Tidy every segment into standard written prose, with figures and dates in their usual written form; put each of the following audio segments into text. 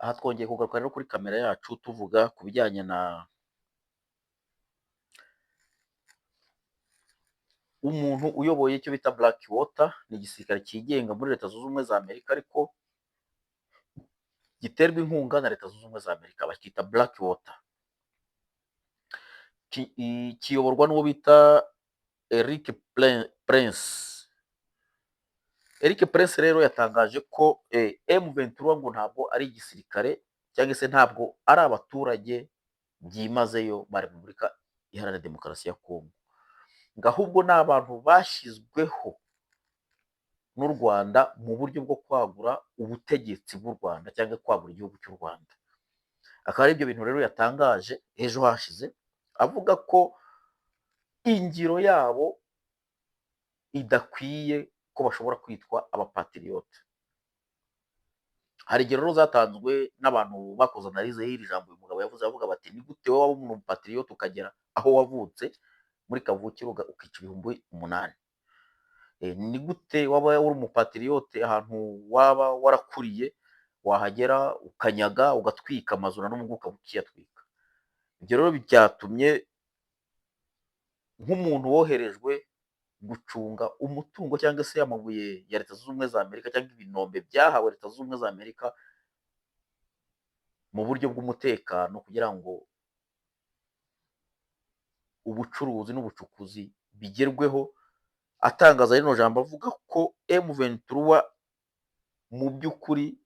Aha twongeye kugaruka rero kuri kamera yacu tuvuga ku bijyanye na umuntu uyoboye icyo bita Blackwater. Ni igisirikare cyigenga muri Leta Zunze Ubumwe za Amerika ariko giterwa inkunga na Leta Zunze Ubumwe za Amerika, bacyita Blackwater. Kiyoborwa n'uwo bita Eric Prince. Eric Prince rero yatangaje ko M23 ngo ntabwo ari igisirikare cyangwa se ntabwo ari abaturage byimazeyo ba Repubulika Iharanira Demokarasi ya Kongo, ngo ahubwo ni abantu bashyizweho n'u Rwanda mu buryo bwo kwagura ubutegetsi bw'u Rwanda cyangwa kwagura igihugu cy'u Rwanda. Akaba ari ibyo bintu rero yatangaje ejo hashize, avuga ko ingiro yabo idakwiye ko bashobora kwitwa abapatiriyote. Hari ingero rero zatanzwe n'abantu bakoze analize y'iri jambo uyu mugabo yavuze, bavuga bati ni gute wowe waba umupatiriyote ukagera aho wavutse muri kavukire ukica ibihumbi 8? Ni gute waba uri umupatiriyote ahantu waba warakuriye wahagera ukanyaga ugatwika amazu na n'ubwo ukaba ukiyatwika? Ibyo rero byatumye nk'umuntu woherejwe gucunga umutungo cyangwa se amabuye ya Leta Zunze Ubumwe za Amerika cyangwa ibinombe byahawe Leta Zunze Ubumwe za Amerika mu buryo bw'umutekano kugira ngo ubucuruzi n'ubucukuzi bigerweho, atangaza rino jambo avuga ko M23 mu by'ukuri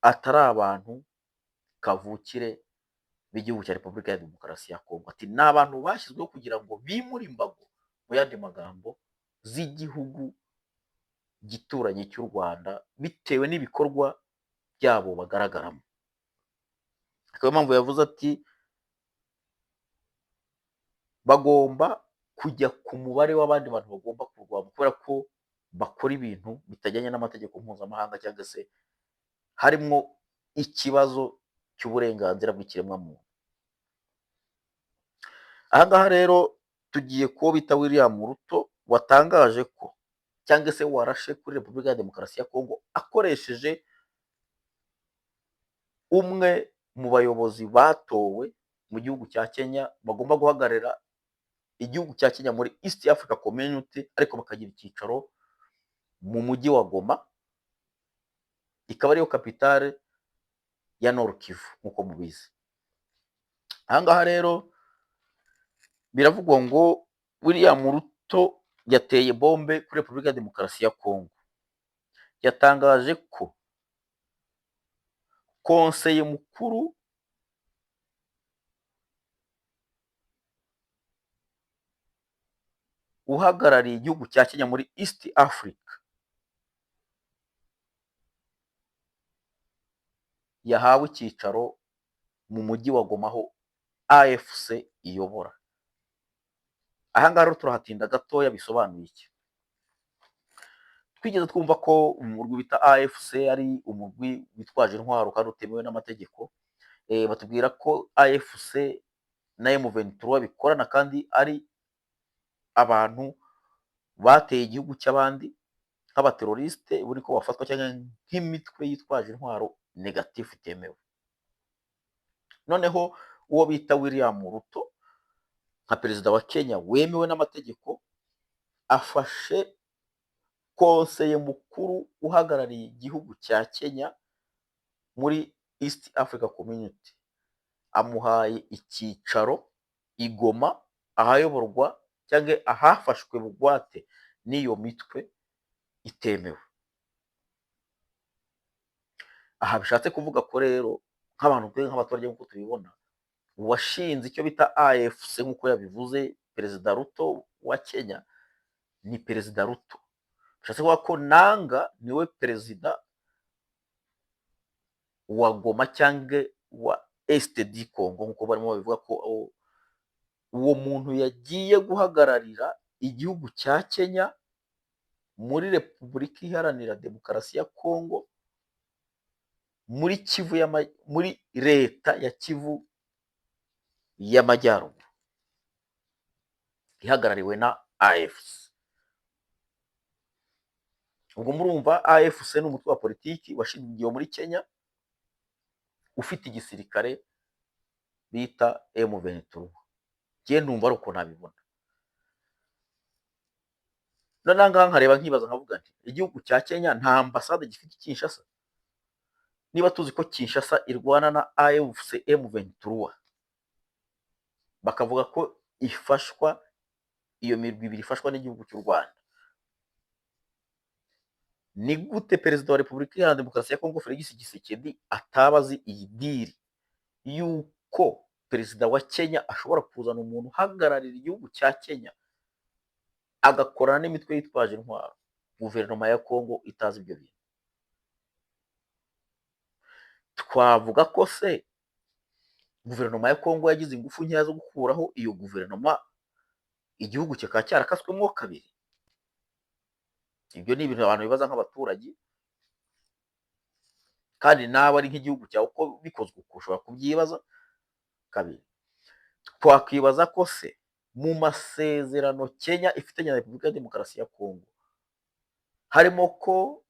atari abantu kavukire b'igihugu cya Repubulika ya Demokarasi ya Kongo. Ati ni abantu bashyizweho kugira ngo bimure imbago, mu yandi magambo, z'igihugu gituranye cy'u Rwanda bitewe n'ibikorwa byabo bagaragaramo. Akaba mpamvu yavuze ati bagomba kujya ku mubare w'abandi bantu bagomba kurwanya kubera ko bakora ibintu bitajyanye n'amategeko mpuzamahanga cyangwa se harimo ikibazo cy'uburenganzira bw'ikiremwamuntu. Aha ngaha rero tugiye kuwo bita William Ruto watangaje ko cyangwa se warashe kuri Repubulika ya Demokarasi ya Kongo akoresheje umwe mu bayobozi batowe mu gihugu cya Kenya bagomba guhagararira igihugu cya Kenya muri East Africa Community, ariko bakagira icyicaro mu mujyi wa Goma, ikaba ariyo kapitale ya Nord Kivu nk'uko mubizi. Aha ngaha rero biravugwa ngo William Ruto yateye bombe kuri Repubulika ya Demokarasi ya Kongo. Yatangaje ko konseye mukuru uhagarariye igihugu cya Kenya muri East Africa yahawe icyicaro mu mujyi wa Goma aho AFC iyobora. Aha ngaha rero turahatinda gatoya, bisobanuye iki? Twigeze twumva ko umurwi bita AFC ari umurwi witwaje intwaro kandi utemewe n'amategeko. Batubwira ko AFC na M23 bikorana kandi ari abantu bateye igihugu cy'abandi nk'abateroriste, buri ko bafatwa cyangwa nk'imitwe yitwaje intwaro negatifu itemewe. Noneho uwo bita William Ruto nka perezida wa Kenya wemewe n'amategeko afashe konseye mukuru uhagarariye igihugu cya Kenya muri East Africa Community, amuhaye icyicaro i Goma ahayoborwa cyangwa ahafashwe bugwate n'iyo mitwe itemewe. Aha bishatse kuvuga ko rero nk'abantu nk'abaturage nk'uko tubibona, uwashinze icyo bita AFC nk'uko yabivuze perezida Ruto wa Kenya ni perezida Ruto. Bishatse kuvuga ko Nanga niwe perezida wa Goma cyangwa wa Est du Congo nk'uko barimo babivuga ko uwo muntu yagiye guhagararira igihugu cya Kenya muri Repubulika Iharanira Demokarasi ya Kongo muri Kivu muri leta ya Kivu y'Amajyaruguru ihagarariwe na AFC. Ubwo murumva AFC ni umutwe wa politiki washingiwe muri Kenya ufite igisirikare bita M23. Njye numva ari uko nabibona. Noneho aha ngaha nkareba nkibaza nkavuga nti igihugu cya Kenya nta ambasade gifite i Kinshasa? Niba tuzi ko Kinshasa irwana na AFC M23, bakavuga ko ifashwa, iyo mirwi ibiri ifashwa n'igihugu cy'u Rwanda, ni gute perezida wa Repubulika Iharanira Demokarasi ya Kongo Felix Tshisekedi ataba azi iyi diri yuko perezida wa Kenya ashobora kuzana umuntu uhagararira igihugu cya Kenya agakorana n'imitwe yitwaje intwaro, guverinoma ya Kongo itazi ibyo bintu? Twavuga ko se guverinoma ya Kongo yagize ingufu nkeya zo gukuraho iyo guverinoma, igihugu kikaba cyarakaswemo kabiri? Ibyo ni ibintu abantu bibaza nk'abaturage, kandi nawe ari nk'igihugu cyawe uko bikozwe uko ushobora kubyibaza kabiri. Twakwibaza ko se mu masezerano Kenya ifitanye na Repubulika ya Demokarasi ya Kongo harimo ko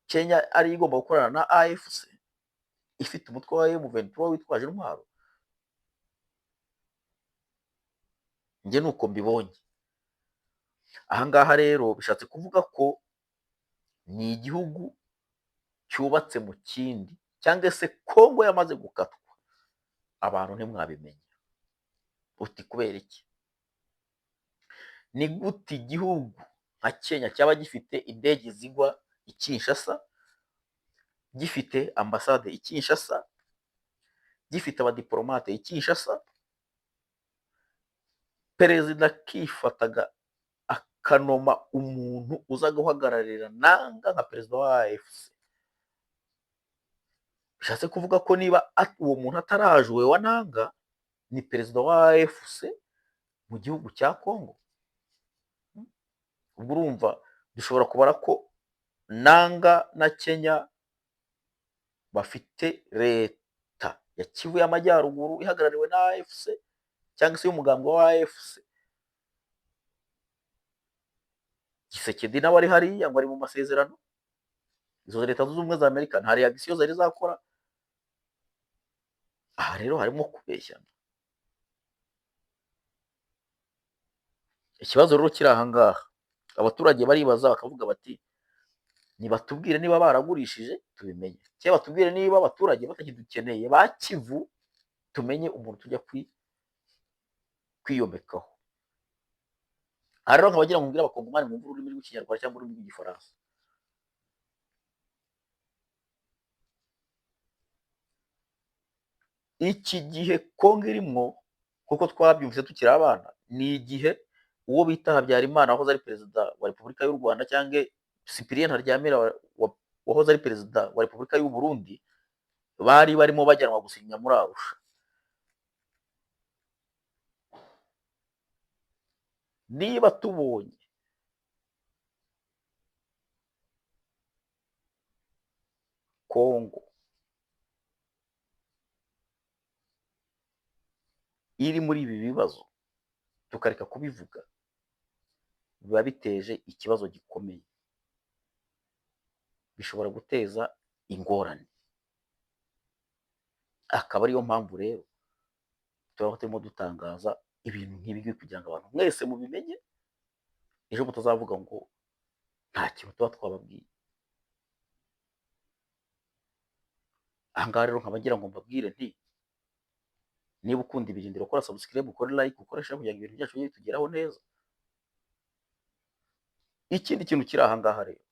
Kenya ari igomba gukorana na AFC ifite umutwe wa M23 witwaje intwaro? Njye nuko mbibonye. Aha ngaha rero bishatse kuvuga ko ni igihugu cyubatse mu kindi, cyangwa se Kongo yamaze gukatwa, abantu ntimwabimenya. Uti kubera iki? Ni gute igihugu nka Kenya cyaba gifite indege zigwa i Kinshasa, gifite ambasade i Kinshasa, gifite abadiplomate i Kinshasa, perezida akifataga akanoma umuntu uza guhagararira nanga nka perezida wa AFC? Bishatse kuvuga ko niba uwo muntu atarajuwe wa nanga, ni perezida wa AFC mu gihugu cya Kongo. Ubwo urumva dushobora kubara ko nanga na Kenya bafite leta ya Kivu y'Amajyaruguru ihagarariwe na AFC, cyangwa se y'umugambi wa AFC. Tshisekedi nawe ari hariya ngo ari mu masezerano, izo leta zunze ubumwe za Amerika nta reaction zari zakora. Aha rero harimo kubeshyana. Ikibazo rero kiri aha ngaha, abaturage baribaza bakavuga bati nibatubwire niba baragurishije tubimenye, cyangwa batubwire niba abaturage batakidukeneye ba Kivu, tumenye umuntu tujya kwiyomekaho. Aha rero nkaba ngira ngo mbwire abakongomani mwumva ururimi rw'Ikinyarwanda cyangwa ururimi rw'Igifaransa. Iki gihe Kongo irimo, kuko twabyumvise tukiri abana, ni igihe uwo bita Habyarimana wahoze ari perezida wa Repubulika y'u Rwanda, cyangwa Cyprien Ntaryamira wahoze ari perezida wa Repubulika y'u Burundi, bari barimo bajyanwa gusinya muri Arusha. Niba tubonye Kongo iri muri ibi bibazo tukareka kubivuga, biba biteje ikibazo gikomeye, bishobora guteza ingorane. Akaba ariyo mpamvu rero turaba turimo dutangaza ibintu nk'ibi kugira ngo abantu mwese mubimenye, ejo mutazavuga ngo nta kintu tuba twababwiye. Aha ngaha rero nkaba ngira ngo mbabwire nti niba ukunda ibirindiro, ukora subscribe, ukora like, ukoresha kugira ngo ibintu byacu bijye bitugeraho neza. Ikindi kintu kiri aha ngaha rero,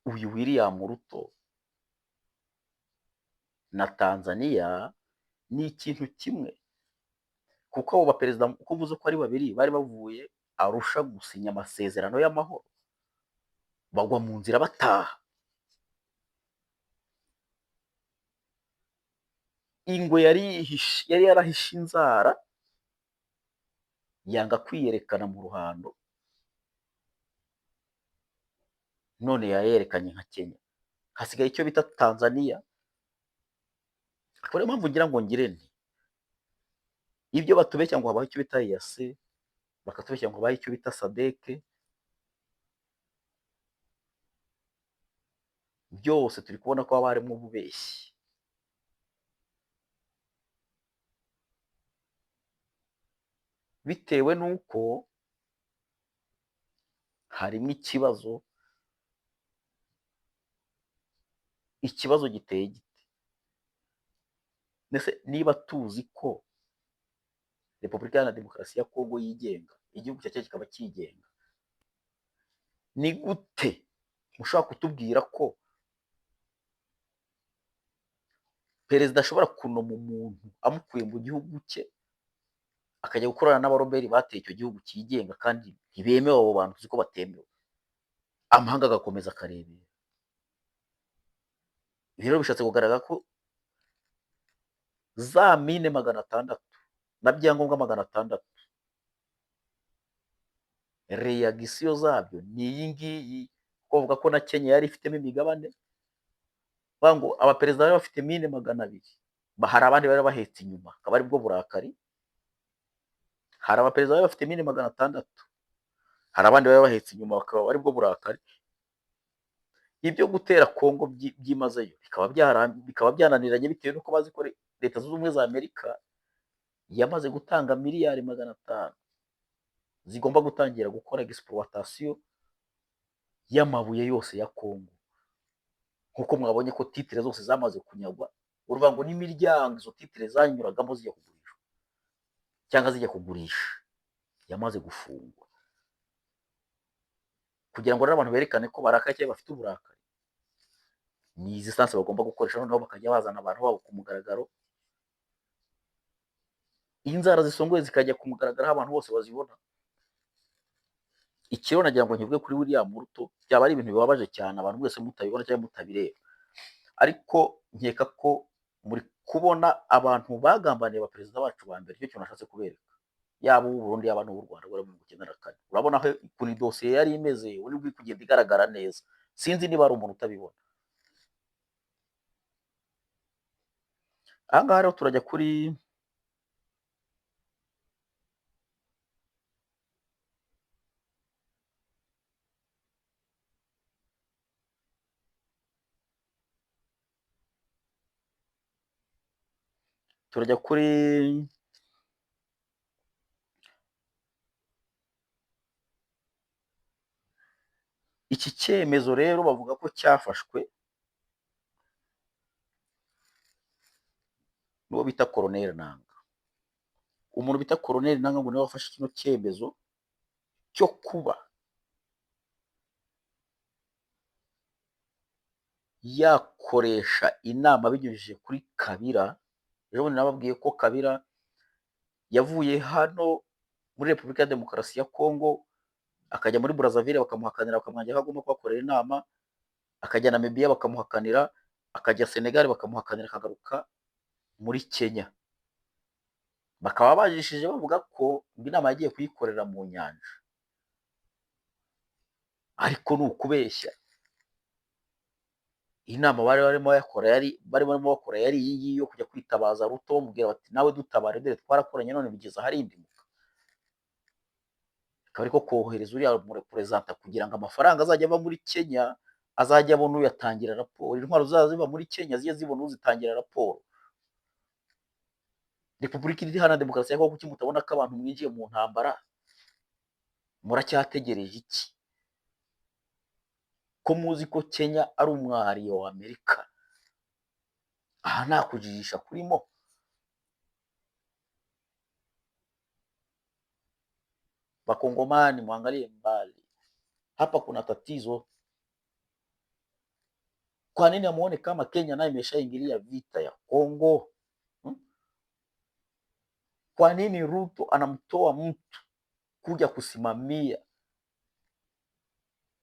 uyu William Ruto na Tanzania ni ikintu kimwe, kuko abo baperezida uko uvuze ko ari babiri bari bavuye Arusha gusinya amasezerano y'amahoro, bagwa mu nzira bataha. Ingwe yari yarahishe inzara, yanga kwiyerekana mu ruhando, none yayerekanye nka Kenya. Hasigaye icyo bita Tanzania. Akaba ariyo mpamvu ngira ngo ngire nti ibyo batubeshya ngo habaho icyo bita EAC, bakatubeshya ngo habaho icyo bita SADC, byose turi kubona ko haba harimo ububeshyi. Bitewe n'uko harimo ikibazo giteye gite? Mbese niba tuzi ko Repubulika Iharanira Demokarasi ya Kongo yigenga, igihugu cya Kenya kikaba cyigenga, ni gute mushobora kutubwira ko perezida ashobora kunoma umuntu amukuye mu gihugu cye akajya gukorana n'abaroberi bateye icyo gihugu cyigenga kandi ntibemewe, abo bantu tuzi ko batemewe, amahanga agakomeza akarebera? Ibi rero bishatse kugaragara ko za mine 600 na byangombwa 600 reyagisiyo zabyo ni iyi ngiyi, bavuga ko na Kenya yari ifitemo imigabane, bavuga ngo abaperezida bari bafite mine 200, hari abandi bari bahetse inyuma, akaba aribwo burakari. Hari abaperezida bari bafite mine 600, hari abandi bari bahetse inyuma, bakaba aribwo burakari. Ibyo gutera Kongo byimazeyo bikaba byananiranye, bitewe n'uko bazi ko Leta Zunze Ubumwe za Amerika yamaze gutanga miliyari 500 zigomba gutangira gukora exploitation y'amabuye yose ya Kongo. Nkuko mwabonye ko titire zose zamaze kunyagwa, uruvuga ngo n'imiryango izo titire zanyuragamo zijya kugurishwa cyangwa zijya kugurisha yamaze gufungwa, kugira ngo rero abantu berekane ko barakaye cyangwa bafite uburakari. Ni izi sanse bagomba gukoresha, noneho bakajya bazana abantu babo ku mugaragaro, inzara zisongoye zikajya ku mugaragaro, abantu bose bazibona. Ikiro nagira ngo nkivuge kuri William Ruto, byaba ari ibintu bibabaje cyane abantu mwese mutabibona cyangwa mutabireba, ariko nkeka ko muri kubona abantu bagambaniye abaperezida bacu ba mbere. Icyo kintu nashatse kubereka, yaba uw'u Burundi yaba n'uw'u Rwanda guhera muri 1994. Urabona aho ukuntu idosiye yari imeze, uri buri kugenda igaragara neza. Sinzi niba ari umuntu utabibona. Aha ngaha rero turajya kuri iki cyemezo rero bavuga ko cyafashwe n'uwo bita Colonel Nanga. Umuntu bita Colonel Nanga ngo niwe wafashe kino cyemezo cyo kuba yakoresha inama binyujije kuri Kabila. Rero bundi nababwiye ko Kabila yavuye hano muri Repubulika ya Demokarasi ya Kongo akajya muri Brazzaville bakamuhakanira, bakamwangira ko agomba kuhakorera inama, akajya Namibia bakamuhakanira, akajya Senegal bakamuhakanira, akagaruka muri Kenya. Bakaba bajishije bavuga ko inama yagiye kuyikorera mu nyanja, ariko ni ukubeshya. Inama barimo bakora yari iyi ngiyi yo kujya kwitabaza Ruto, bamubwira bati nawe dutabare, dore twarakoranye none bigeze aharindimuka. Akaba ariko kohereza uriya mureperezanta kugira ngo amafaranga azajya ava muri Kenya azajya abona uyatangira raporo, intwaro zaza ziva muri Kenya zijye zibona uzitangira raporo. Repubulika Iharanira Demokarasi ya Kongo, kuki mutabona ko abantu mwinjiye mu ntambara? Muracyategereje iki? Ko muzi ko Kenya ari umwariyo wa Amerika. Aha nta kujijisha kurimo. Wakongomani muangalie mbali, hapa kuna tatizo. Kwa nini amuone kama Kenya nayo imeshaingilia vita ya Kongo? Kwa nini Ruto anamtoa mtu kuja kusimamia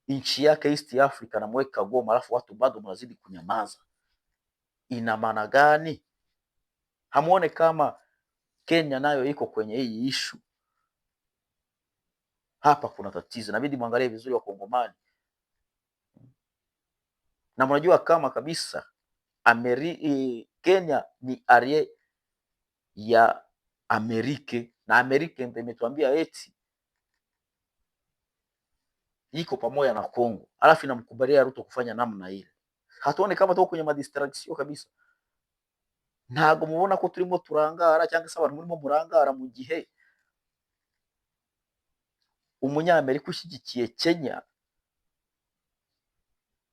nchi yake East Africa, anamweka Goma, alafu watu bado mnazidi kunyamaza? Ina maana gani? Hamuone kama Kenya nayo iko kwenye hii issue? Hapa kuna tatizo, inabidi muangalie vizuri Wakongomani. Na mnajua kama kabisa Kenya ni area ya Amerika, na Amerika ndio imetuambia eti iko pamoja na Kongo, alafu inamkubalia Ruto kufanya namna ile. hatuboneka amato kwenye madistraction kabisa. Ntago mubona ko turimo turangara cyangwa se abantu murimo murangara mu gihe umunyamerika ushyigikiye Kenya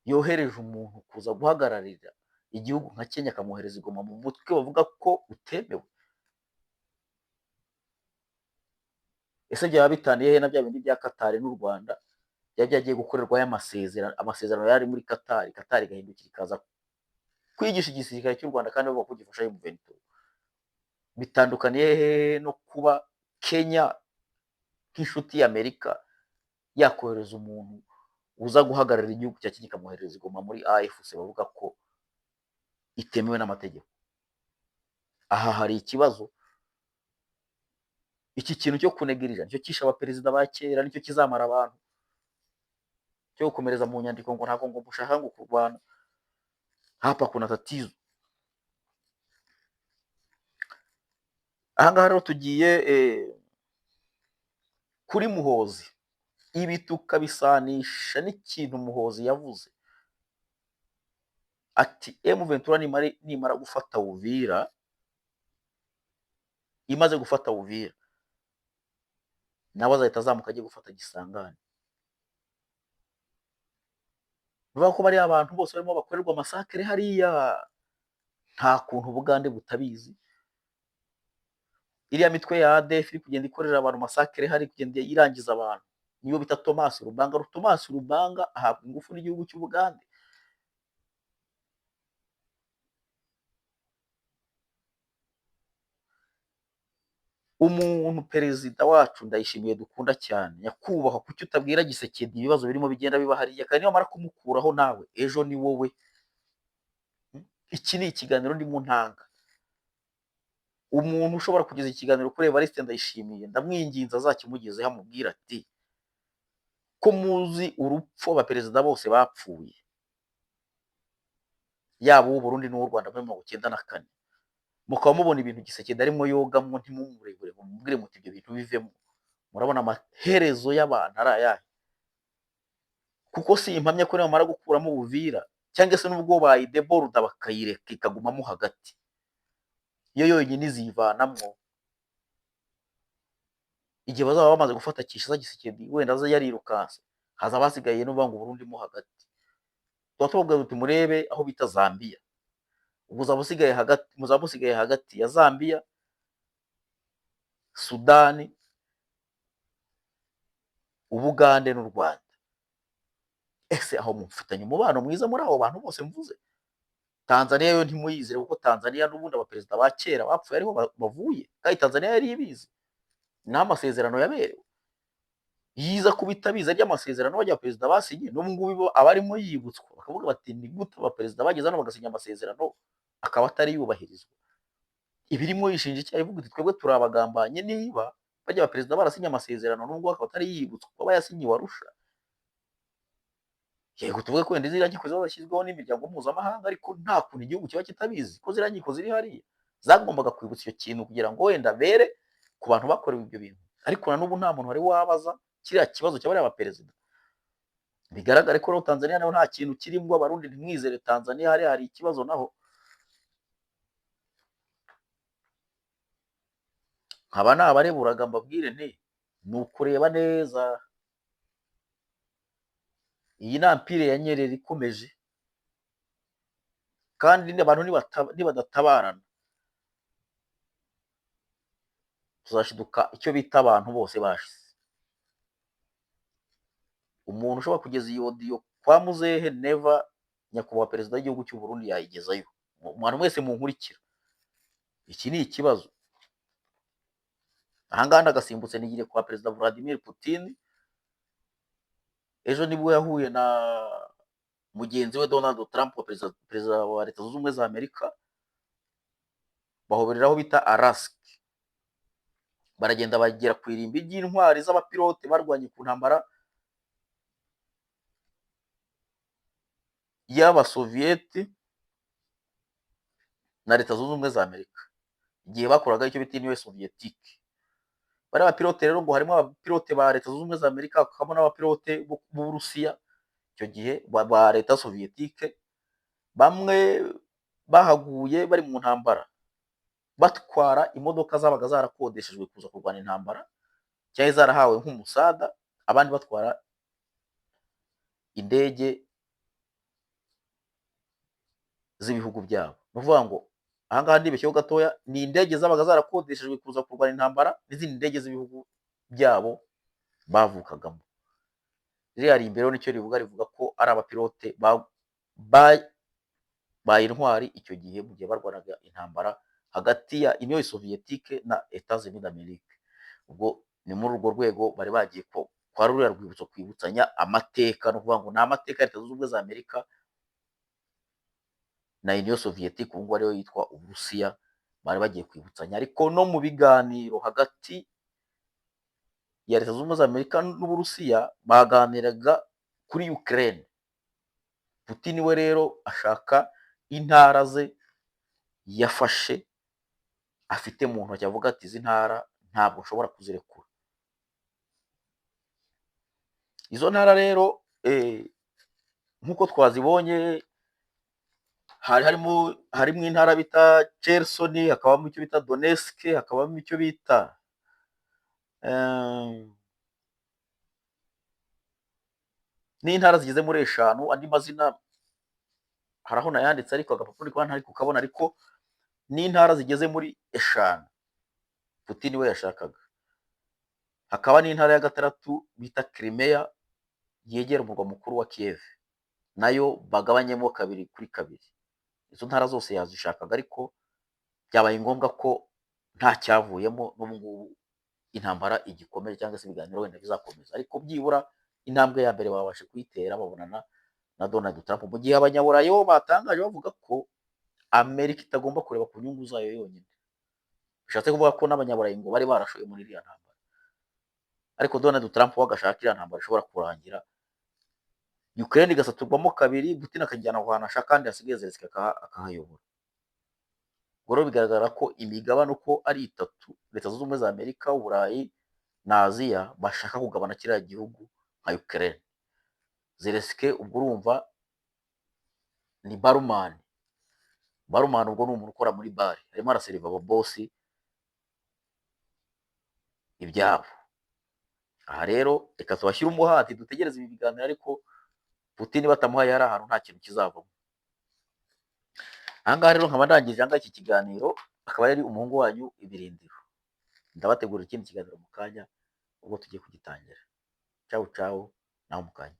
yohereje umuntu kuza guhagararira igihugu nka Kenya, akamwohereza i Goma mu mutwe bavuga ko utemewe. Ese byaba bitaniye he na bya bindi bya Qatar n'u Rwanda byari byagiye gukorerwayo amasezerano yari muri Qatar, Qatar igahindukira ikaza kwigisha igisirikare cy'u Rwanda kandi bavuga ko gifasha M23. Bitandukaniye hehe no kuba Kenya nk'inshuti y'Amerika yakohereza umuntu uza guhagararira igihugu cya Kenya ikamwohereza i Goma muri AFC bavuga ko itemewe n'amategeko? Aha hari ikibazo. Iki kintu cyo kunegirira nicyo kishe abaperezida ba kera, nicyo kizamara abantu, cyo gukomereza mu nyandiko ngo ntabwo ngo mushaka ngo kurwana, hapa kuna tatizo. Aha ngaha rero tugiye kuri Muhozi. Ibi tukabisanisha n'ikintu Muhozi yavuze ati M23 nimara gufata Uvira, imaze gufata Uvira nawe azahita azamuka agiye gufata Gisangani. Bivuga ko bari abantu bose barimo bakorerwa masakere hariya, nta kuntu Bugande butabizi. Iriya mitwe ya ADF iri kugenda ikorera abantu masakere hari kugenda irangiza abantu, niyo bita Thomas Rubanga. Thomas Rubanga ahabwa ingufu n'igihugu cy'Ubugande. Umuntu perezida wacu Ndayishimiye dukunda cyane, nyakubahwa, kuki utabwira Gisekedi ibibazo birimo bigenda biba hariya, kandi niyo mara kumukuraho nawe ejo ni wowe. Iki ni ikiganiro ndimo ntanga. Umuntu ushobora kugeza ikiganiro kuri Evariste Ndayishimiye, ndamwinginze azakimugezeho amubwira ati ko muzi urupfu abaperezida bose bapfuye, yaba uw'u Burundi n'uw'u Rwanda muri 1994, mukaba mubona ibintu Gisekedi arimo yogamwo, ntimumurebure mumubwire muti ibyo bintu bivemo. Murabona amaherezo y'abantu ari ayahe? Kuko si impamya ko nibamara gukuramo Uvira cyangwa se n'ubwo bayideborda bakayireka ikagumamo hagati, iyo yonyine izivanamwo, igihe bazaba bamaze gufata Kinshasa, Gisekedi wenda aza yarirukanse, haza abasigaye n'uvuga ngo Burundi mo hagati. Tuba tubabwira tuti murebe aho bita Zambia, ubwo muzaba musigaye hagati ya Zambia, Sudani, Ubugande n'u Rwanda. Ese aho mufitanye umubano mwiza muri abo bantu bose mvuze? Tanzania yo ntimuyizire, kuko Tanzania n'ubundi abaperezida ba kera bapfuye ariho bavuye, kandi Tanzania yari ibizi n'aho amasezerano yaberewe. Yiza kuba itabizi ry'amasezerano bajya perezida basinye, n'ubu ngubu abarimo yibutswa bakavuga bati ni gute abaperezida bageze hano bagasinya amasezerano akaba atari yubahirizwa. Ibirimo yishinja icyaha, ivuga iti twebwe turi abagambanye niba bajya abaperezida barasinya amasezerano n'ubwo akaba atari yibutswa kuba yasinyiwe Arusha. Yego tuvuge ko wenda ziriya nkiko ziba zashyizweho n'imiryango mpuzamahanga, ariko nta kuntu igihugu kiba kitabizi ko ziriya nkiko ziri hariya. Zagombaga kwibutsa icyo kintu kugira ngo wenda bere ku bantu bakorewe ibyo bintu, ariko na n'ubu nta muntu wari wabaza kiriya kibazo cy'abariya baperezida. Bigaragare ko rero Tanzania naho nta kintu kirimo, abarundi ntimwizere Tanzania, hariya hari ikibazo naho. Nkaba nabareburaga mbabwire nti ni ukureba neza iyi nampire ya Nyerere ikomeje, kandi abantu nibadatabarana tuzashiduka icyo bita abantu bose bashize. Umuntu ushobora kugeza iyi audio kwa Muzehe Neva, nyakubahwa perezida w'igihugu cy'u Burundi, yayigezayo. Umuntu mwese munkurikira, iki ni ikibazo. Aha ngaha ndagasimbutse nigire kwa perezida Vladimir Putin. Ejo nibwo yahuye na mugenzi we Donald Trump, perezida wa Leta Zunze Ubumwe za Amerika, bahobereraho bita Alaska. Baragenda bagera ku irimbi ry'intwari z'abapilote barwanye ku ntambara y'Abasoviyeti na Leta Zunze Ubumwe za Amerika, igihe bakoraga icyo bita Union Soviétique. Bari abapilote rero ngo harimo abapilote ba Leta Zunze Ubumwe za Amerika, hakabamo n'abapilote b'Uburusiya icyo gihe ba Leta Soviétique. bamwe bahaguye bari mu ntambara batwara imodoka zabaga zarakodeshejwe kuza kurwana intambara cyangwa zarahawe nk'umusada, abandi batwara indege z'ibihugu byabo. Ni ukuvuga ngo aha ngaha ndibeshyeho gatoya, ni indege zabaga zarakodeshejwe kuza kurwana intambara n'izindi ndege z'ibihugu byabo bavukagamo. Ririya rimbi rero nicyo rivuga ko ari abapilote baye intwari icyo gihe mu gihe barwanaga intambara hagati ya Union Soviétique na Etats-Unis d'Amérique. Ubwo ni muri urwo rwego bari bagiye kwa ruriya rwibutso kwibutsanya amateka, ni ukuvuga ngo ni amateka ya Leta Zunze Ubumwe za Amerika na Union Soviétique ubu ngubu ariyo yitwa Uburusiya, bari bagiye kwibutsanya. Ariko no mu biganiro hagati ya Leta Zunze Ubumwe za Amerika n'Uburusiya baganiraga kuri Ukraine. Putin we rero ashaka intara ze yafashe afite mu ntoki, avuga ati izi ntara ntabwo nshobora kuzirekura. Izo ntara rero nk'uko twazibonye harimo intara bita Cherson, hakabamo icyo bita Donetsk, hakabamo icyo bita n'intara zigeze muri eshanu, andi mazina hari aho nayanditse ariko agapapuro ndi ntari kukabona, ariko n'intara zigeze muri eshanu Putin we yashakaga. Hakaba n'intara ya gatandatu bita Crimea yegera umurwa mukuru wa Kiev, nayo bagabanyemo 2-2. Izo ntara zose yazishakaga, ariko byabaye ngombwa ko nta cyavuyemo, n'ubu ngubu intambara igikomeje cyangwa se ibiganiro wenda bizakomeza, ariko byibura intambwe ya mbere babashe kuyitera babonana na Donald Trump, mu gihe abanyaburayi bo batangaje bavuga ko Amerika itagomba kureba ku nyungu zayo yonyine. Bishatse kuvuga ko n'abanyaburayi ngo bari barashoye muri iriya ntambara, ariko Donald Trump we agashaka iriya ntambara ishobora kurangira, Ukraine igasaturwamo 2, Putin akajyana aho hantu ashaka, kandi hasigaye Zelensky akahayobora. Ubwo rero bigaragara ko imigabane uko ari 3, Leta Zunze Ubumwe za Amerika, Uburayi na Aziya, bashaka kugabana kiriya gihugu nka Ukraine. Zelensky ubwo urumva ni barumani. Barumani ubwo ni umuntu ukora muri bare, arimo araseriva ababosi ibyabo. Aha rero reka tubashyire umuhati dutegereze ibi biganiro, ariko Putin batamuhaye hari ahantu nta kintu kizavamo. Aha ngaha rero nkaba ndangije iki kiganiro, akaba yari umuhungu wanyu Ibirindiro. Ndabategurira ikindi kiganiro mu kanya ubwo tugiye kugitangira. Ciao ciao, naho mu kanya.